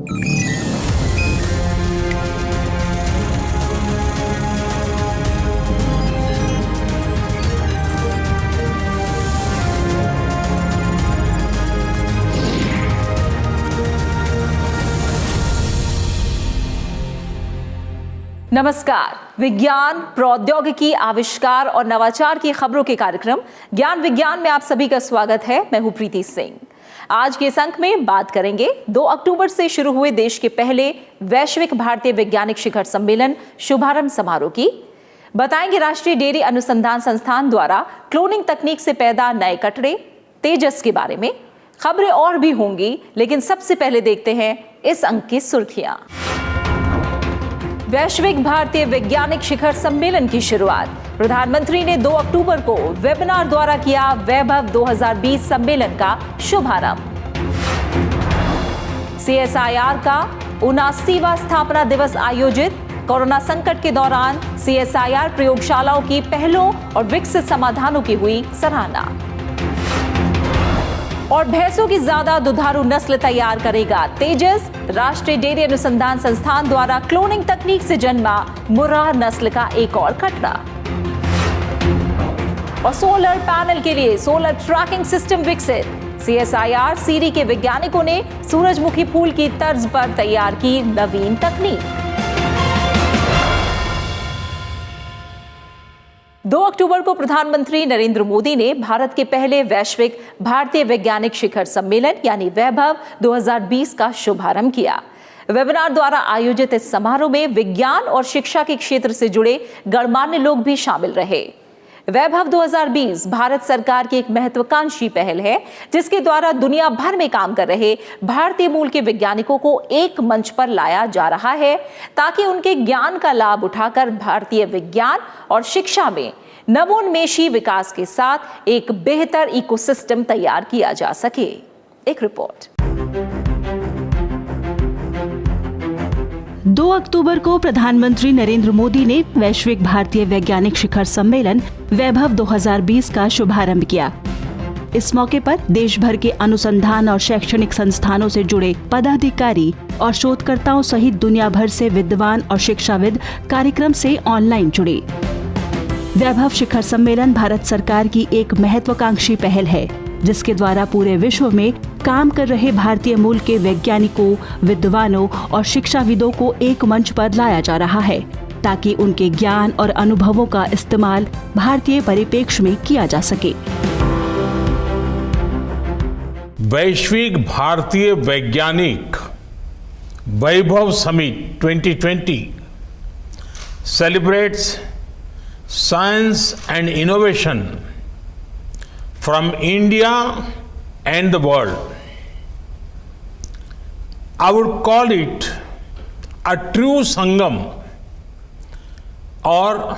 नमस्कार। विज्ञान, प्रौद्योगिकी, आविष्कार और नवाचार की खबरों के कार्यक्रम ज्ञान विज्ञान में आप सभी का स्वागत है। मैं हूं प्रीति सिंह। आज के इस अंक में बात करेंगे 2 अक्टूबर से शुरू हुए देश के पहले वैश्विक भारतीय वैज्ञानिक शिखर सम्मेलन शुभारंभ समारोह की। बताएंगे राष्ट्रीय डेयरी अनुसंधान संस्थान द्वारा क्लोनिंग तकनीक से पैदा नए कटड़े तेजस के बारे में। खबरें और भी होंगी, लेकिन सबसे पहले देखते हैं इस अंक की सुर्खियां। वैश्विक भारतीय वैज्ञानिक शिखर सम्मेलन की शुरुआत प्रधानमंत्री ने 2 अक्टूबर को वेबिनार द्वारा किया। वैभव 2020 सम्मेलन का शुभारंभ। CSIR का 79वां स्थापना दिवस आयोजित। कोरोना संकट के दौरान CSIR प्रयोगशालाओं की पहलों और विकसित समाधानों की हुई सराहना। और भैंसों की ज्यादा दुधारू नस्ल तैयार करेगा तेजस। राष्ट्रीय डेयरी अनुसंधान संस्थान द्वारा क्लोनिंग तकनीक से जन्मा मुर्राह नस्ल का एक और कटड़ा। और सोलर पैनल के लिए सोलर ट्रैकिंग सिस्टम विकसित। CSIR सीरी के वैज्ञानिकों ने सूरजमुखी फूल की तर्ज पर तैयार की नवीन तकनीक। 2 अक्टूबर को प्रधानमंत्री नरेंद्र मोदी ने भारत के पहले वैश्विक भारतीय वैज्ञानिक शिखर सम्मेलन यानी वैभव 2020 का शुभारंभ किया। वेबिनार द्वारा आयोजित इस समारोह में विज्ञान और शिक्षा के क्षेत्र से जुड़े गणमान्य लोग भी शामिल रहे। वैभव 2020 भारत सरकार की एक महत्वाकांक्षी पहल है, जिसके द्वारा दुनिया भर में काम कर रहे भारतीय मूल के वैज्ञानिकों को एक मंच पर लाया जा रहा है, ताकि उनके ज्ञान का लाभ उठाकर भारतीय विज्ञान और शिक्षा में नवोन्मेषी विकास के साथ एक बेहतर इकोसिस्टम तैयार किया जा सके। एक रिपोर्ट। 2 अक्टूबर को प्रधानमंत्री नरेंद्र मोदी ने वैश्विक भारतीय वैज्ञानिक शिखर सम्मेलन वैभव 2020 का शुभारंभ किया। इस मौके पर देश भर के अनुसंधान और शैक्षणिक संस्थानों से जुड़े पदाधिकारी और शोधकर्ताओं सहित दुनिया भर से विद्वान और शिक्षाविद कार्यक्रम से ऑनलाइन जुड़े। वैभव शिखर सम्मेलन भारत सरकार की एक महत्वाकांक्षी पहल है, जिसके द्वारा पूरे विश्व में काम कर रहे भारतीय मूल के वैज्ञानिकों, विद्वानों और शिक्षाविदों को एक मंच पर लाया जा रहा है, ताकि उनके ज्ञान और अनुभवों का इस्तेमाल भारतीय परिप्रेक्ष्य में किया जा सके। वैश्विक भारतीय वैज्ञानिक वैभव summit 2020 celebrates science and innovation from India and the world. I would call it a true Sangam or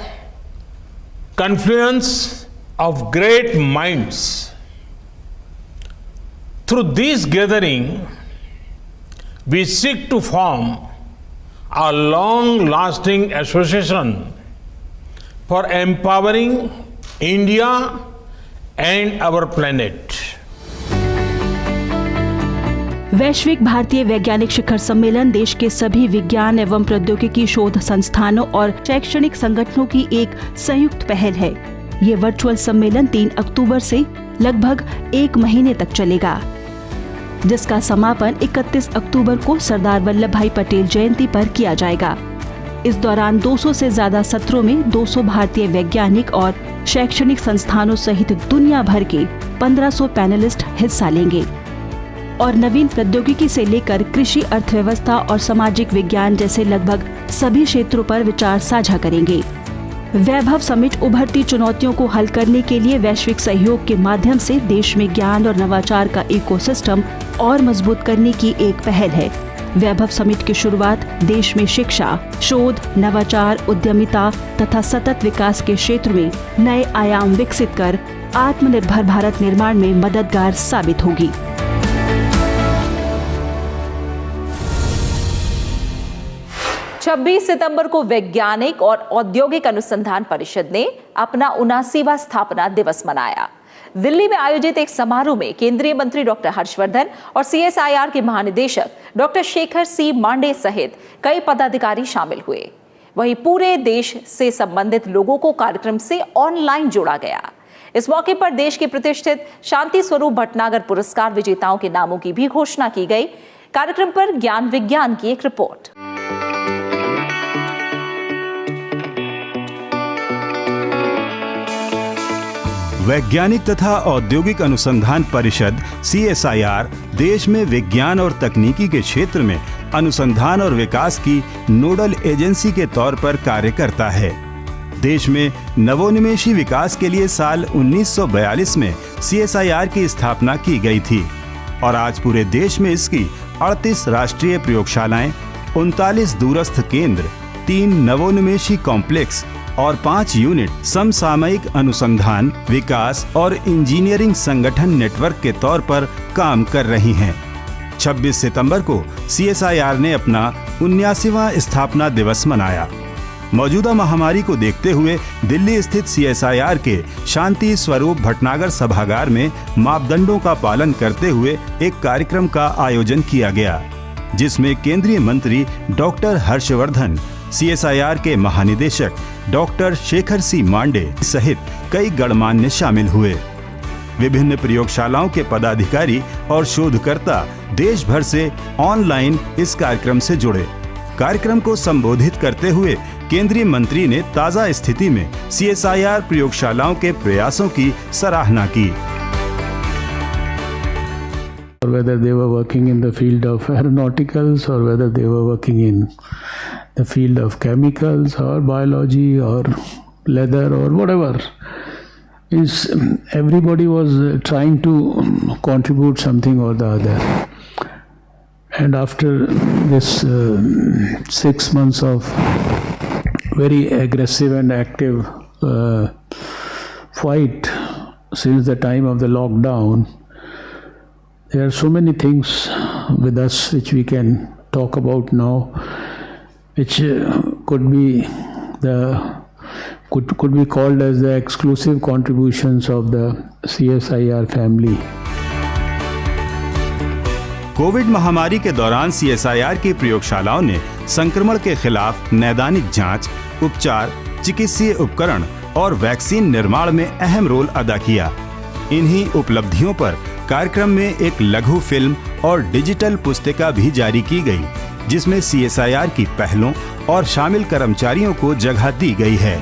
confluence of great minds. Through this gathering, we seek to form a long-lasting association for empowering India and our planet. वैश्विक भारतीय वैज्ञानिक शिखर सम्मेलन देश के सभी विज्ञान एवं प्रौद्योगिकी शोध संस्थानों और शैक्षणिक संगठनों की एक संयुक्त पहल है। ये वर्चुअल सम्मेलन 3 अक्टूबर से लगभग 1 महीने तक चलेगा, जिसका समापन 31 अक्टूबर को सरदार वल्लभ भाई पटेल जयंती पर किया जाएगा। इस दौरान 200 से ज्यादा सत्रों में 200 भारतीय वैज्ञानिक और शैक्षणिक संस्थानों सहित दुनिया भर के 1500 पैनलिस्ट हिस्सा लेंगे और नवीन प्रौद्योगिकी से लेकर कृषि, अर्थव्यवस्था और सामाजिक विज्ञान जैसे लगभग सभी क्षेत्रों पर विचार साझा करेंगे। वैभव समिट उभरती चुनौतियों को हल करने के लिए वैश्विक सहयोग के माध्यम से देश में ज्ञान और नवाचार का इकोसिस्टम और मजबूत करने की एक पहल है। वैभव समिट की शुरुआत देश में शिक्षा, शोध, नवाचार, उद्यमिता तथा सतत विकास के क्षेत्र में नए आयाम विकसित कर आत्मनिर्भर भारत निर्माण में मददगार साबित होगी। छब्बीस सितंबर को वैज्ञानिक और औद्योगिक अनुसंधान परिषद ने अपना 79वां स्थापना दिवस मनाया। दिल्ली में आयोजित एक समारोह में केंद्रीय मंत्री डॉक्टर हर्षवर्धन और CSIR के महानिदेशक डॉक्टर शेखर सी मांडे सहित कई पदाधिकारी शामिल हुए। वहीं पूरे देश से संबंधित लोगों को कार्यक्रम से ऑनलाइन जोड़ा गया। इस मौके पर देश के प्रतिष्ठित शांति स्वरूप भटनागर पुरस्कार विजेताओं के नामों की भी घोषणा की गई। कार्यक्रम पर ज्ञान विज्ञान की एक रिपोर्ट। वैज्ञानिक तथा औद्योगिक अनुसंधान परिषद CSIR देश में विज्ञान और तकनीकी के क्षेत्र में अनुसंधान और विकास की नोडल एजेंसी के तौर पर कार्य करता है। देश में नवोन्मेषी विकास के लिए साल 1942 में CSIR की स्थापना की गई थी और आज पूरे देश में इसकी 38 राष्ट्रीय प्रयोगशालाएं, 39 दूरस्थ केंद्र, 3 नवोन्मेषी कॉम्प्लेक्स और 5 यूनिट समसामयिक अनुसंधान, विकास और इंजीनियरिंग संगठन नेटवर्क के तौर पर काम कर रही हैं। 26 सितंबर को CSIR ने अपना 79वां स्थापना दिवस मनाया। मौजूदा महामारी को देखते हुए दिल्ली स्थित CSIR के शांति स्वरूप भटनागर सभागार में मापदंडों का पालन करते हुए एक कार्यक्रम का आयोजन किया गया, जिसमें केंद्रीय मंत्री डॉक्टर हर्षवर्धन, CSIR के महानिदेशक डॉक्टर शेखर सी मांडे सहित कई गणमान्य शामिल हुए। विभिन्न प्रयोगशालाओं के पदाधिकारी और शोधकर्ता देश भर से ऑनलाइन इस कार्यक्रम से जुड़े। कार्यक्रम को संबोधित करते हुए केंद्रीय मंत्री ने ताजा स्थिति में CSIR प्रयोगशालाओं के प्रयासों की सराहना की। Whether they were working in the field of aeronauticals or whether they were working in the field of chemicals or biology or leather or whatever, everybody was trying to contribute something or the other. And after this 6 months of very aggressive and active fight since the time of the lockdown, there are so many things with us which we can talk about now, which could be called as the exclusive contributions of the CSIR family. Covid महामारी के दौरान CSIR की प्रयोगशालाओं ने संक्रमण के खिलाफ नैदानिक जांच, उपचार, चिकित्सीय उपकरण और वैक्सीन निर्माण में अहम रोल अदा किया। इन्हीं उपलब्धियों पर कार्यक्रम में एक लघु फिल्म और डिजिटल पुस्तिका भी जारी की गई, जिसमें CSIR की पहलों और शामिल कर्मचारियों को जगह दी गई है।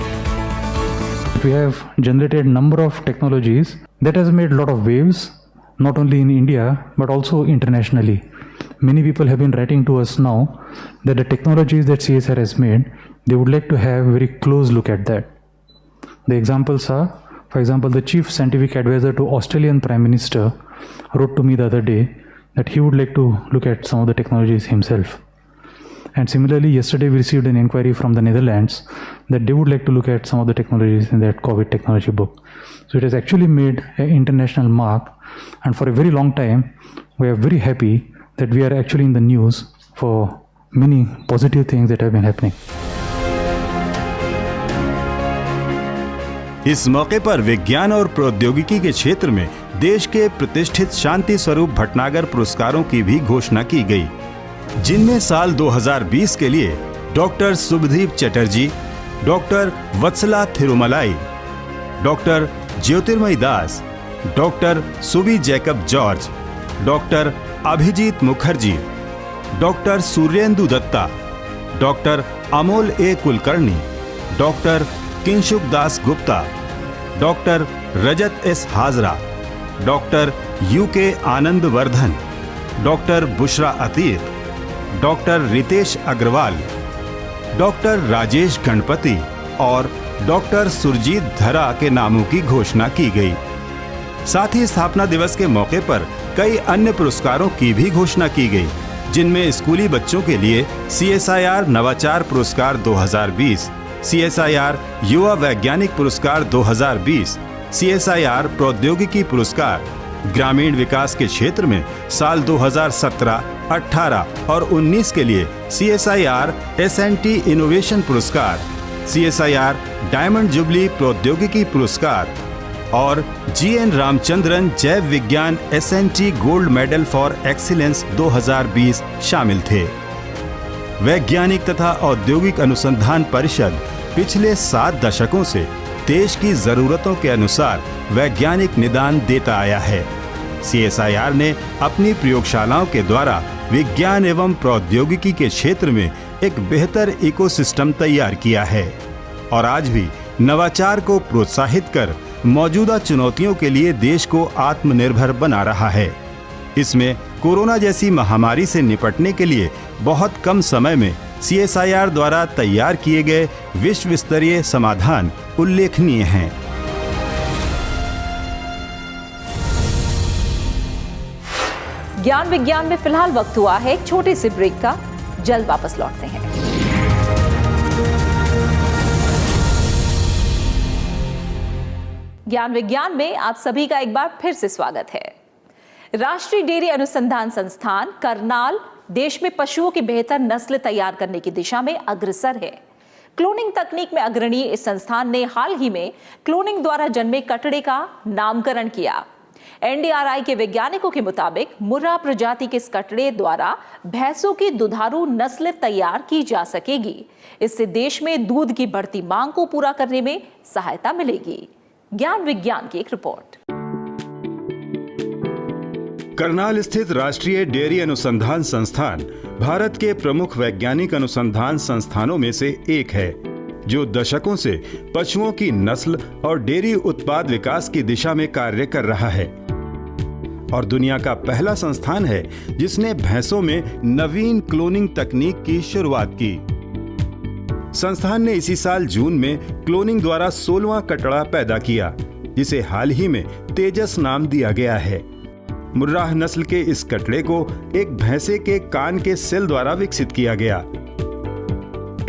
We have generated number of technologies that has made lot of waves, not only in India but also internationally. Many people have been writing to us now that the technologies that CSIR has made, they would like to have very close look at that. The examples are, for example, the chief scientific advisor to Australian Prime Minister wrote to me the other day that he would like to look at some of the technologies himself. And similarly, yesterday we received an inquiry from the Netherlands that they would like to look at some of the technologies in that COVID technology book. So it has actually made an international mark, and for a very long time we are very happy that we are actually in the news for many positive things that have been happening. इस मौके पर विज्ञान और प्रौद्योगिकी के क्षेत्र में देश के प्रतिष्ठित शांति स्वरूप भटनागर पुरस्कारों की भी घोषणा की गई, जिनमें साल 2020 के लिए doctor Shubhdeep Chatterjee, doctor Vatsala Thirumalai, doctor Jyotirmayee Das, doctor Subi Jacob George, doctor Abhijit Mukherjee, doctor Suryendu Datta, doctor Amol A Kulkarni, doctor Kinshuk Das Gupta, doctor Rajat S Hazra, doctor UK Anand Vardhan, doctor Bushra Ateeq, doctor Ritesh Agarwal, doctor Rajesh Ganapathy और डॉक्टर सुरजीत धरा के नामों की घोषणा की गई। साथ ही स्थापना दिवस के मौके पर कई अन्य पुरस्कारों की भी घोषणा की गई, जिनमें स्कूली बच्चों के लिए CSIR नवाचार पुरस्कार 2020, CSIR युवा वैज्ञानिक पुरस्कार 2020, CSIR प्रौद्योगिकी पुरस्कार, ग्रामीण विकास के क्षेत्र में साल 2017, 18 और 19 के लिए CSIR S&T इनोवेशन पुरस्कार, CSIR डायमंड जुबली प्रौद्योगिकी पुरस्कार, और GN रामचंद्रन जैव विज्ञान SNT gold medal for excellence 2020 शामिल थे। वैज्ञानिक तथा औद्योगिक अनुसंधान परिषद पिछले 7 दशकों से देश की जरूरतों के अनुसार वैज्ञानिक निदान देता आया है। CSIR ने अपनी प्रयोगशालाओं के द्वारा विज्ञान एवं प्रौद्योगिकी के क्षेत्र में एक बेहतर इकोसिस्टम तैयार किया है और आज भी नवाचार को प्रोत्साहित कर मौजूदा चुनौतियों के लिए देश को आत्मनिर्भर बना रहा है। इसमें कोरोना जैसी महामारी से निपटने के लिए बहुत कम समय में CSIR द्वारा तैयार किए गए विश्व स्तरीय समाधान उल्लेखनीय हैं। ज्ञान विज्ञान में फिलहाल वक्त हुआ है एक छोटे से ब्रेक का। जल्द वापस लौटते हैं। ज्ञान विज्ञान में आप सभी का एक बार फिर से स्वागत है। राष्ट्रीय डेयरी अनुसंधान संस्थान करनाल देश में पशुओं की बेहतर नस्ल तैयार करने की दिशा में अग्रसर है। क्लोनिंग तकनीक में अग्रणी इस संस्थान ने हाल ही में क्लोनिंग द्वारा जन्मे कटड़े का नामकरण किया। NDRI के वैज्ञानिकों के मुताबिक मुर्रा प्रजाति के इस कटड़े द्वारा भैंसों की दुधारू नस्ल तैयार की जा सकेगी। इससे देश में दूध की बढ़ती मांग को पूरा करने में सहायता मिलेगी। ज्ञान विज्ञान की एक रिपोर्ट। करनाल स्थित राष्ट्रीय डेयरी अनुसंधान संस्थान भारत के प्रमुख वैज्ञानिक अनुसंधान संस्थानों में से एक है, जो दशकों से पशुओं की नस्ल और डेयरी उत्पाद विकास की दिशा में कार्य कर रहा है और दुनिया का पहला संस्थान है जिसने भैंसों में नवीन क्लोनिंग तकनीक की शुरुआत की। संस्थान ने इसी साल जून में क्लोनिंग द्वारा 16वां कटड़ा पैदा किया, जिसे हाल ही में तेजस नाम दिया गया है। मुर्राह नस्ल के इस कटड़े को एक भैंसे के कान के सेल द्वारा विकसित किया गया।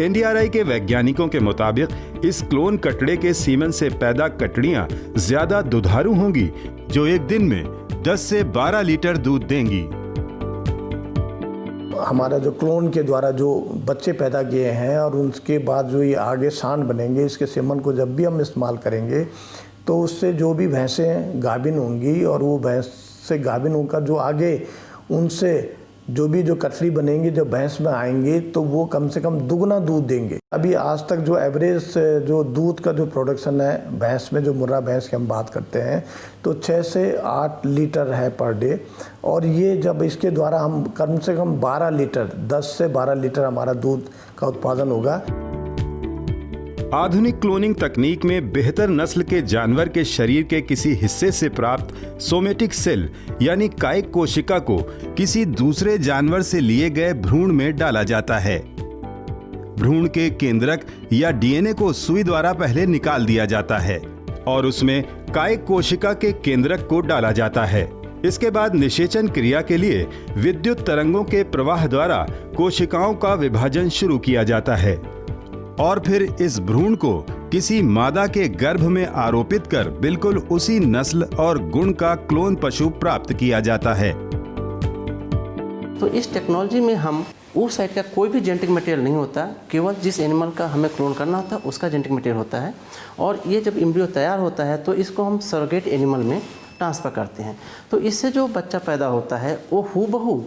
NDRI के वैज्ञानिकों के मुताबिक इस क्लोन कटड़े के सीमन से पैदा कटड़ियां ज्यादा दुधारू होंगी, जो एक दिन में 10 से 12 लीटर दूध देंगी। हमारा जो क्लोन के द्वारा जो बच्चे पैदा किए हैं और उनके बाद जो ये आगे सांड बनेंगे, इसके सीमन को जब भी हम इस्तेमाल करेंगे तो उससे जो भी भैंसें गाभिन होंगी और वो भैंस से गाभिन होकर जो आगे उनसे जो भी जो कटड़ी बनेंगी जब भैंस में आएंगे तो वो कम से कम दुगना दूध देंगे। अभी आज तक जो एवरेज जो दूध का जो प्रोडक्शन है भैंस में, जो मुर्रा भैंस की हम बात करते हैं, तो 6 से 8 लीटर है पर डे। और ये जब इसके द्वारा हम कम से कम 12 लीटर 10 से 12 लीटर हमारा दूध का उत्पादन होगा। आधुनिक क्लोनिंग तकनीक में बेहतर नस्ल के जानवर के शरीर के किसी हिस्से से प्राप्त सोमेटिक सेल यानी कायिक कोशिका को किसी दूसरे जानवर से लिए गए भ्रूण में डाला जाता है। भ्रूण के केंद्रक या DNA को सुई द्वारा पहले निकाल दिया जाता है और उसमें कायिक कोशिका के केंद्रक को डाला जाता है। इसके बाद निषेचन क्रिया के लिए विद्युत तरंगों के प्रवाह द्वारा कोशिकाओं का विभाजन शुरू किया जाता है और फिर इस भ्रूण को किसी मादा के गर्भ में आरोपित कर बिल्कुल उसी नस्ल और गुण का क्लोन पशु प्राप्त किया जाता है। तो इस टेक्नोलॉजी में हम उस साइड का कोई भी जेनेटिक मटेरियल नहीं होता, केवल जिस एनिमल का हमें क्लोन करना होता है उसका जेनेटिक मटेरियल होता है। और ये जब एम्ब्रियो तैयार होता है तो इसको हम सरोगेट एनिमल में ट्रांसफ़र करते हैं। तो इससे जो बच्चा पैदा होता है वो हूबहू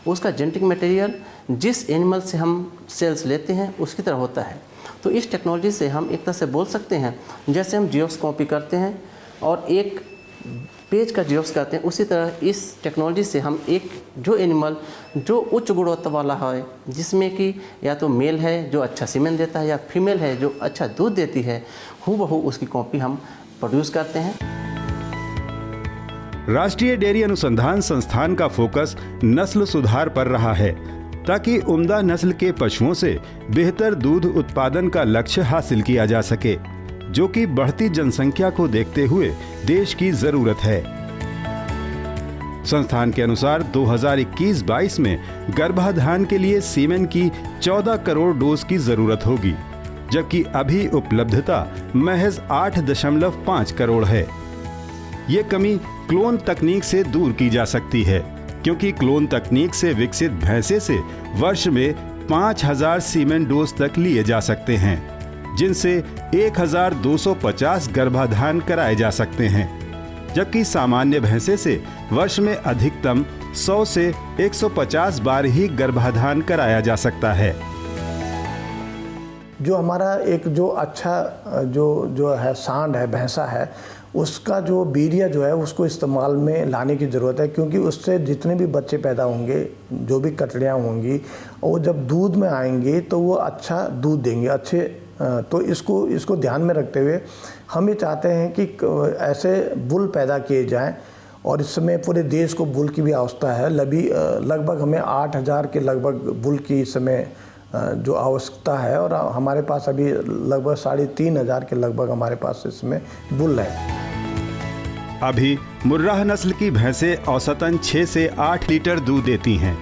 उसका जेनेटिक मटेरियल जिस एनिमल से हम सेल्स लेते हैं उसकी तरह होता है। तो इस टेक्नोलॉजी से हम एक तरह से बोल सकते हैं जैसे हम जीरोक्स कॉपी करते हैं और एक पेज का जीरोक्स करते हैं, उसी तरह इस टेक्नोलॉजी से हम एक जो एनिमल जो उच्च गुणवत्ता वाला है, जिसमें कि या तो मेल है जो अच्छा सीमेन देता है या फीमेल है जो अच्छा दूध देती है, हूबहू उसकी कॉपी हम प्रोड्यूस करते हैं। राष्ट्रीय डेयरी अनुसंधान संस्थान का फोकस नस्ल सुधार पर रहा है ताकि उम्दा नस्ल के पशुओं से बेहतर दूध उत्पादन का लक्ष्य हासिल किया जा सके, जो कि बढ़ती जनसंख्या को देखते हुए देश की जरूरत है। संस्थान के अनुसार 2021-22 में गर्भाधान के लिए सीमेन की 14 करोड़ डोज की जरूरत होगी, जबकि अभी उपलब्धता महज 8.5 करोड़ है। ये कमी क्लोन तकनीक से दूर की जा सकती है, क्योंकि क्लोन तकनीक से विकसित भैंसे से वर्ष में 5000 सीमेन डोज तक लिए जा सकते हैं। जिनसे 1250 गर्भाधान कराए जा सकते हैं, जबकि सामान्य भैंसे से वर्ष में अधिकतम 100 से 150 बार ही गर्भाधान कराया जा सकता है। जो हमारा एक जो अच्छा जो है सांड है, भैंसा है, उसका जो वीर्य जो है उसको इस्तेमाल में लाने की ज़रूरत है, क्योंकि उससे जितने भी बच्चे पैदा होंगे, जो भी कटड़ियाँ होंगी, और जब दूध में आएंगे तो वो अच्छा दूध देंगे, अच्छे। तो इसको ध्यान में रखते हुए हम ये चाहते हैं कि ऐसे बुल पैदा किए जाएं, और इस समय पूरे देश को बुल की भी आवश्यकता है। लगभग हमें 8000 के लगभग बुल की इस समय जो आवश्यकता है, और हमारे पास अभी लगभग 3500 के लगभग हमारे पास इसमें बुल है। अभी मुर्राह नस्ल की भैंसें औसतन 6 से 8 लीटर दूध देती हैं,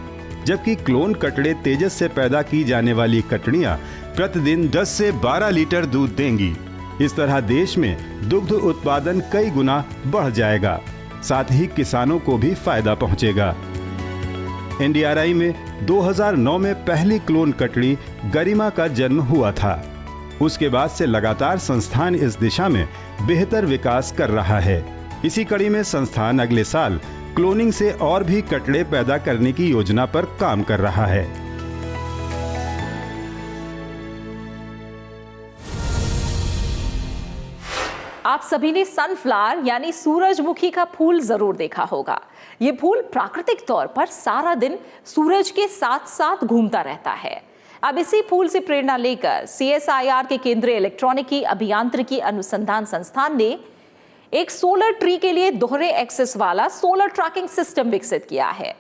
जबकि क्लोन कटड़े तेजस से पैदा की जाने वाली कटड़ियां प्रतिदिन 10 से 12 लीटर दूध देंगी। इस तरह देश में दुग्ध उत्पादन कई गुना बढ़ जाएगा, साथ ही किसानों को भी फायदा पहुंचेगा। NDRI में 2009 में पहली क्लोन कटड़ी गरिमा का जन्म हुआ था। उसके बाद से लगातार संस्थान इस दिशा में बेहतर विकास कर रहा है। इसी कड़ी में संस्थान अगले साल क्लोनिंग से और भी कटड़े पैदा करने की योजना पर काम कर रहा है। आप सभी ने सनफ्लावर यानी सूरजमुखी का फूल जरूर देखा होगा। ये फूल प्राकृतिक तौर पर सारा दिन सूरज के साथ साथ घूमता रहता है। अब इसी फूल से प्रेरणा लेकर CSIR के केंद्रीय इलेक्ट्रॉनिकी अभियांत्रिकी अनुसंधान संस्थान ने एक सोलर ट्री के लिए दोहरे एक्सिस वाला सोलर ट्रैकिंग सिस्टम विकसित किया है।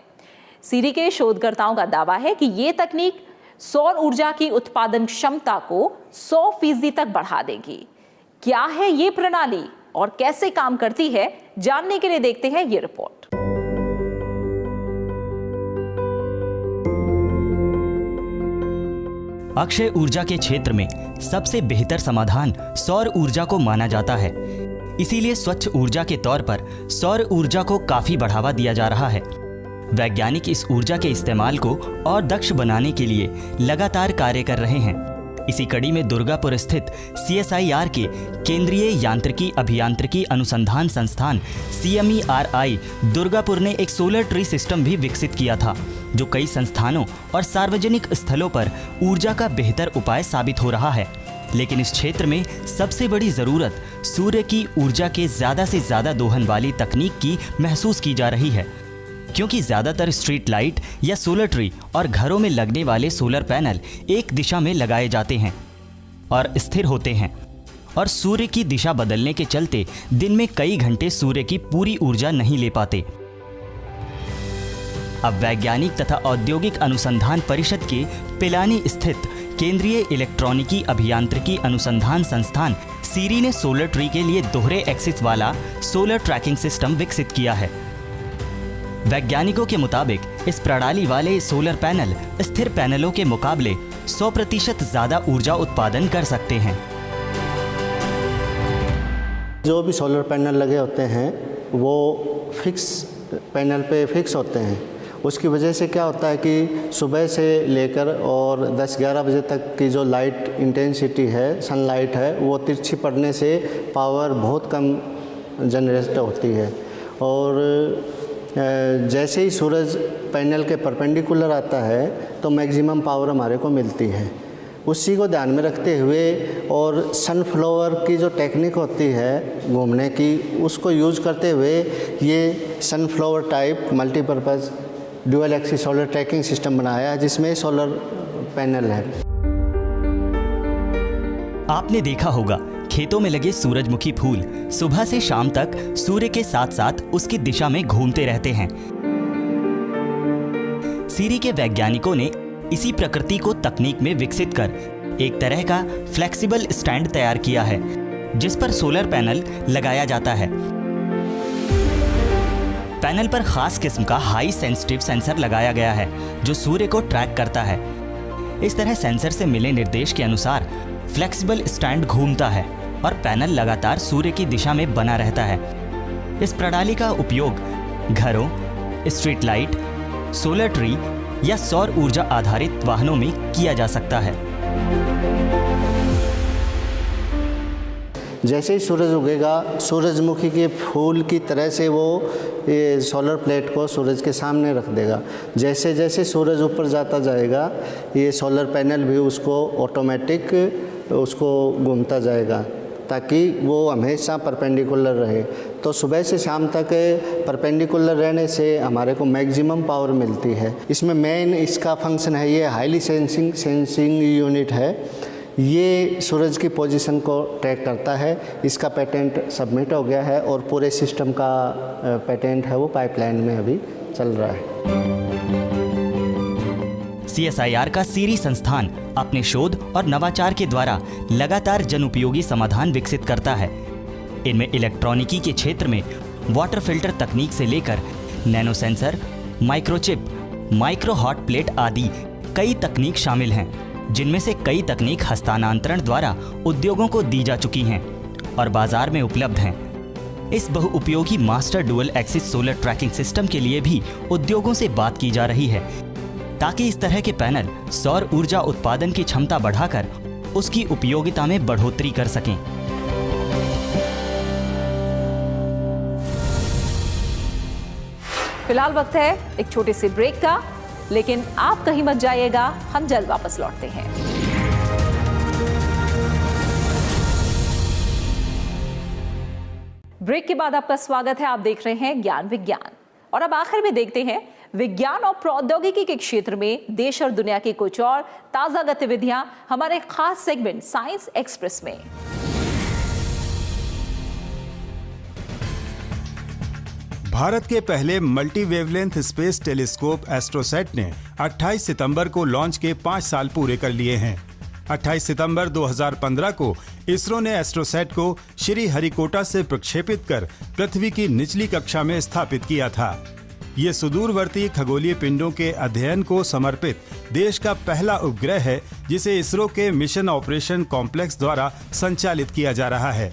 सीरी के शोधकर्ताओं का दावा है कि ये तकनीक सौर ऊर्जा की उत्पादन क्षमता को 100% तक बढ़ा देगी। क्या है ये प्रणाली और कैसे काम करती है, जानने के लिए देखते हैं ये रिपोर्ट। अक्षय ऊर्जा के क्षेत्र में सबसे बेहतर समाधान सौर ऊर्जा को माना जाता है। इसीलिए स्वच्छ ऊर्जा के तौर पर सौर ऊर्जा को काफी बढ़ावा दिया जा रहा है। वैज्ञानिक इस ऊर्जा के इस्तेमाल को और दक्ष बनाने के लिए लगातार कार्य कर रहे हैं। इसी कड़ी में दुर्गापुर स्थित CSIR के केंद्रीय यांत्रिकी अभियांत्रिकी अनुसंधान संस्थान CMERI दुर्गापुर ने एक सोलर ट्री सिस्टम भी विकसित किया था, जो कई संस्थानों और सार्वजनिक स्थलों पर ऊर्जा का बेहतर उपाय साबित हो रहा है। लेकिन इस क्षेत्र में सबसे बड़ी जरूरत सूर्य की ऊर्जा के ज्यादा से ज्यादा दोहन वाली तकनीक की महसूस की जा रही है, क्योंकि ज्यादातर स्ट्रीट लाइट या सोलर ट्री और घरों में लगने वाले सोलर पैनल एक दिशा में लगाए जाते हैं और स्थिर होते हैं, और सूर्य की दिशा बदलने के चलते दिन में कई घंटे सूर्य की पूरी ऊर्जा नहीं ले पाते। अब वैज्ञानिक तथा औद्योगिक अनुसंधान परिषद के पिलानी स्थित केंद्रीय इलेक्ट्रॉनिकी अभियांत्रिकी अनुसंधान संस्थान सीरी ने सोलर ट्री के लिए दोहरे एक्सिस वाला सोलर ट्रैकिंग सिस्टम विकसित किया है। वैज्ञानिकों के मुताबिक इस प्रणाली वाले सोलर पैनल स्थिर पैनलों के मुकाबले 100% ज्यादा ऊर्जा उत्पादन कर सकते हैं। जो भी सोलर पैनल लगे होते हैं वो फिक्स पैनल पे फिक्स होते हैं। उसकी वजह से क्या होता है कि सुबह से लेकर और 10-11 बजे तक की जो लाइट इंटेंसिटी है, सनलाइट है, वो तिरछी पड़ने से पावर बहुत कम जनरेट होती है, और जैसे ही सूरज पैनल के परपेंडिकुलर आता है तो मैक्सिमम पावर हमारे को मिलती है। उसी को ध्यान में रखते हुए और सनफ्लावर की जो टेक्निक होती है घूमने की, उसको यूज़ करते हुए ये sunflower type multipurpose dual axis solar tracking system बनाया है, जिसमें सोलर पैनल है। आपने देखा होगा खेतों में लगे सूरजमुखी फूल सुबह से शाम तक सूर्य के साथ साथ उसकी दिशा में घूमते रहते हैं। सीरी के वैज्ञानिकों ने इसी प्रकृति को तकनीक में विकसित कर एक तरह का फ्लेक्सिबल स्टैंड तैयार किया है, जिस पर सोलर पैनल लगाया जाता है। पैनल पर खास किस्म का हाई सेंसिटिव सेंसर लगाया गया है, जो सूर्य को ट्रैक करता है। इस तरह सेंसर से मिले निर्देश के अनुसार फ्लेक्सिबल स्टैंड घूमता है और पैनल लगातार सूर्य की दिशा में बना रहता है। इस प्रणाली का उपयोग घरों, स्ट्रीट लाइट, सोलर ट्री या सौर ऊर्जा आधारित वाहनों में किया जा सकता है। जैसे ही सूरज उगेगा, सूरजमुखी के फूल की तरह से वो ये सोलर प्लेट को सूरज के सामने रख देगा। जैसे जैसे सूरज ऊपर जाता जाएगा, ये सोलर पैनल भी उसको ऑटोमेटिक उसको घूमता जाएगा, ताकि वो हमेशा परपेंडिकुलर रहे। तो सुबह से शाम तक परपेंडिकुलर रहने से हमारे को मैक्सिमम पावर मिलती है। इसमें मेन इसका फंक्शन है, ये हाईली सेंसिंग यूनिट है। ये सूरज की पोजीशन को ट्रैक करता है। इसका पेटेंट सबमिट हो गया है और पूरे सिस्टम का पेटेंट है वो पाइपलाइन में अभी चल रहा है। CSIR का सीरी संस्थान अपने शोध और नवाचार के द्वारा लगातार जनउपयोगी समाधान विकसित करता है। इनमें इलेक्ट्रॉनिकी के क्षेत्र में वाटर फिल्टर तकनीक से लेकर nano sensor, microchip, micro hot plate आदि कई तकनीक शामिल हैं, जिनमें से कई तकनीक हस्तांतरण द्वारा उद्योगों को दी जा चुकी हैं और बाजार में उपलब्ध हैं। इस बहुउपयोगी master dual axis solar tracking system के लिए भी उद्योगों से बात की जा रही है, ताकि इस तरह के पैनल सौर ऊर्जा उत्पादन की क्षमता बढ़ाकर उसकी उपयोगिता में बढ़ोतरी कर सकें। फिलहाल वक्त है एक छोटे से ब्रेक का, लेकिन आप कहीं मत जाइएगा, हम जल्द वापस लौटते हैं। ब्रेक के बाद आपका स्वागत है। आप देख रहे हैं ज्ञान विज्ञान, और अब आखिर में देखते हैं विज्ञान और प्रौद्योगिकी के क्षेत्र में देश और दुनिया की कुछ और ताजा गतिविधियां हमारे खास सेगमेंट साइंस एक्सप्रेस में। भारत के पहले multi wavelength space telescope AstroSat ने 28 सितंबर को लॉन्च के 5 साल पूरे कर लिए हैं। 28 सितंबर 2015 को इसरो ने एस्ट्रोसैट को श्रीहरिकोटा से प्रक्षेपित कर पृथ्वी की निचली कक्षा में स्थापित किया था। ये सुदूरवर्ती खगोलीय पिंडों के अध्ययन को समर्पित देश का पहला उपग्रह है, जिसे इसरो के मिशन ऑपरेशन कॉम्प्लेक्स द्वारा संचालित किया जा रहा है।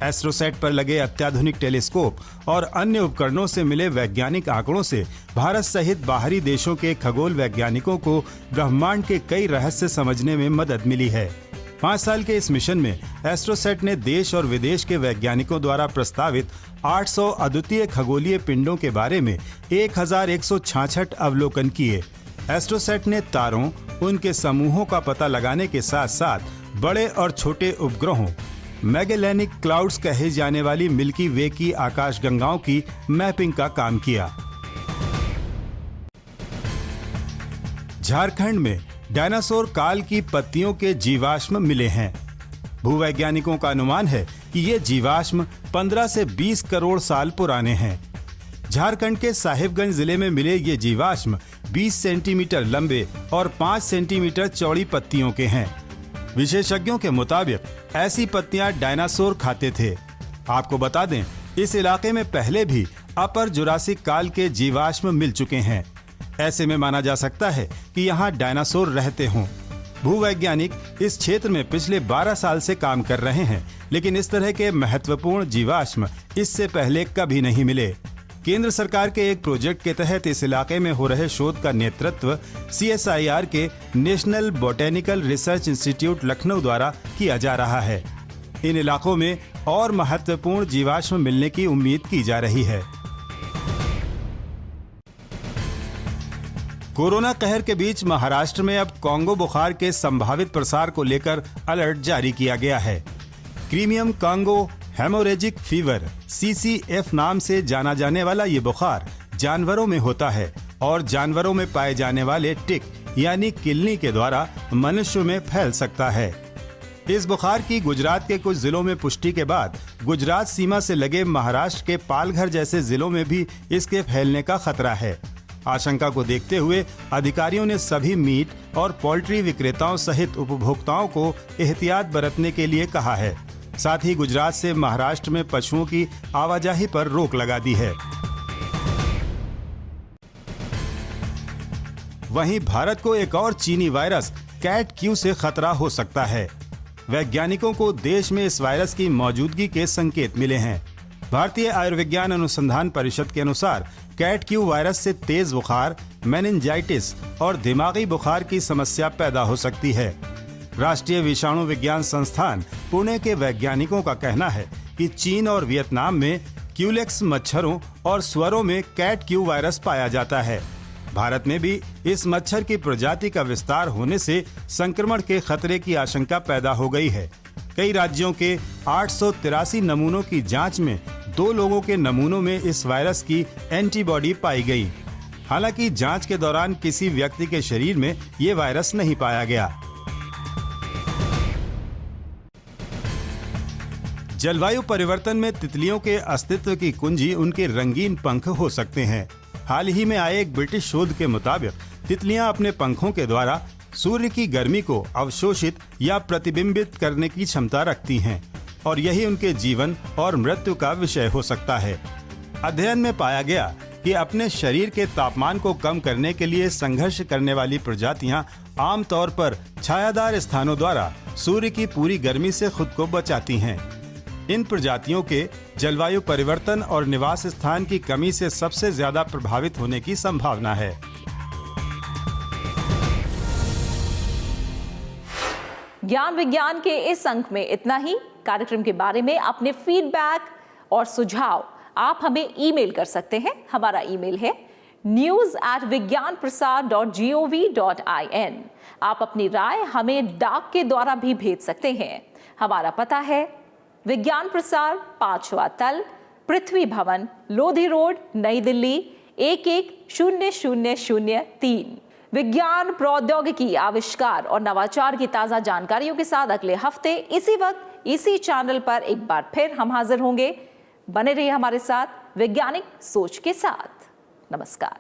एस्ट्रोसैट पर लगे अत्याधुनिक टेलीस्कोप और अन्य उपकरणों से मिले वैज्ञानिक आंकड़ों से भारत सहित बाहरी देशों के खगोल वैज्ञानिकों को ब्रह्मांड के कई रहस्य समझने में मदद मिली है। 5 साल के इस मिशन में एस्ट्रोसैट ने देश और विदेश के वैज्ञानिकों द्वारा प्रस्तावित 800 अद्वितीय खगोलीय पिंडों के बारे में 1166 अवलोकन किए। एस्ट्रोसैट ने तारों, उनके समूहों का पता लगाने के साथ साथ बड़े और छोटे उपग्रहों, मैगेलेनिक क्लाउड्स कहे जाने वाली मिल्की वे की आकाशगंगाओं की मैपिंग का काम किया। झारखंड में डायनासोर काल की पत्तियों के जीवाश्म मिले हैं। भूवैज्ञानिकों का अनुमान है कि ये जीवाश्म 15 से 20 करोड़ साल पुराने हैं। झारखंड के साहिबगंज जिले में मिले ये जीवाश्म 20 सेंटीमीटर लंबे और 5 सेंटीमीटर चौड़ी पत्तियों के हैं। विशेषज्ञों के मुताबिक ऐसी पत्तियां डायनासोर खाते थे। आपको बता दें, इस इलाके में पहले भी अपर जुरासिक काल के जीवाश्म मिल चुके हैं। ऐसे में माना जा सकता है कि यहाँ डायनासोर रहते हों। भूवैज्ञानिक इस क्षेत्र में पिछले 12 साल से काम कर रहे हैं, लेकिन इस तरह के महत्वपूर्ण जीवाश्म इससे पहले कभी नहीं मिले। केंद्र सरकार के एक प्रोजेक्ट के तहत इस इलाके में हो रहे शोध का नेतृत्व CSIR के national botanical research institute Lucknow द्वारा किया जा रहा है। इन इलाकों में और महत्वपूर्ण जीवाश्म मिलने की उम्मीद की जा रही है। कोरोना कहर के बीच महाराष्ट्र में अब कांगो बुखार के संभावित प्रसार को लेकर अलर्ट जारी किया गया है। क्रीमियम कांगो हेमोरेजिक फीवर CCF नाम से जाना जाने वाला ये बुखार जानवरों में होता है और जानवरों में पाए जाने वाले टिक यानी किलनी के द्वारा मनुष्य में फैल सकता है। इस बुखार की गुजरात के कुछ जिलों में पुष्टि के बाद गुजरात सीमा से लगे महाराष्ट्र के पालघर जैसे जिलों में भी इसके फैलने का खतरा है। आशंका को देखते हुए अधिकारियों ने सभी मीट और पोल्ट्री विक्रेताओं सहित उपभोक्ताओं को एहतियात बरतने के लिए कहा है। साथ ही गुजरात से महाराष्ट्र में पशुओं की आवाजाही पर रोक लगा दी है। वहीं भारत को एक और चीनी वायरस कैट क्यू से खतरा हो सकता है। वैज्ञानिकों को देश में इस वायरस की मौजूदगी के संकेत मिले हैं। भारतीय आयुर्विज्ञान अनुसंधान परिषद के अनुसार कैट क्यू वायरस से तेज बुखार, मेनिंजाइटिस और दिमागी बुखार की समस्या पैदा हो सकती है। राष्ट्रीय विषाणु विज्ञान संस्थान पुणे के वैज्ञानिकों का कहना है कि चीन और वियतनाम में क्यूलेक्स मच्छरों और स्वरों में कैट क्यू वायरस पाया जाता है। भारत में भी इस मच्छर की प्रजाति का विस्तार होने से संक्रमण के खतरे की आशंका पैदा हो गई है। कई राज्यों के 883 नमूनों की जांच में 2 लोगों के नमूनों में इस वायरस की एंटीबॉडी पाई गई। हालांकि जांच के दौरान किसी व्यक्ति के शरीर में ये वायरस नहीं पाया गया। जलवायु परिवर्तन में तितलियों के अस्तित्व की कुंजी उनके रंगीन पंख हो सकते हैं। हाल ही में आए एक ब्रिटिश शोध के मुताबिक तितलियां अपने पंखों के द्वारा सूर्य की गर्मी को अवशोषित या प्रतिबिंबित करने की क्षमता रखती हैं और यही उनके जीवन और मृत्यु का विषय हो सकता है। अध्ययन में पाया गया कि अपने शरीर के तापमान को कम करने के लिए संघर्ष करने वाली प्रजातियां आमतौर पर छायादार स्थानों द्वारा सूर्य की पूरी गर्मी से खुद को बचाती हैं। इन प्रजातियों के जलवायु परिवर्तन और निवास स्थान की कमी से सबसे ज्यादा प्रभावित होने की संभावना है। ज्ञान विज्ञान के इस अंक में इतना ही। कार्यक्रम के बारे में अपने फीडबैक और सुझाव आप हमें ईमेल कर सकते हैं। हमारा ईमेल है news@vigyanprasar.gov.in। आप अपनी राय हमें डाक के द्वारा भी भेज सकते हैं। हमारा पता है विज्ञान प्रसार, 5वां तल, पृथ्वी भवन, लोधी रोड, नई दिल्ली 110003। विज्ञान, प्रौद्योगिकी, आविष्कार और नवाचार की ताजा जानकारियों के साथ अगले हफ्ते इसी वक्त इसी चैनल पर एक बार फिर हम हाजिर होंगे। बने रहिए हमारे साथ वैज्ञानिक सोच के साथ। नमस्कार।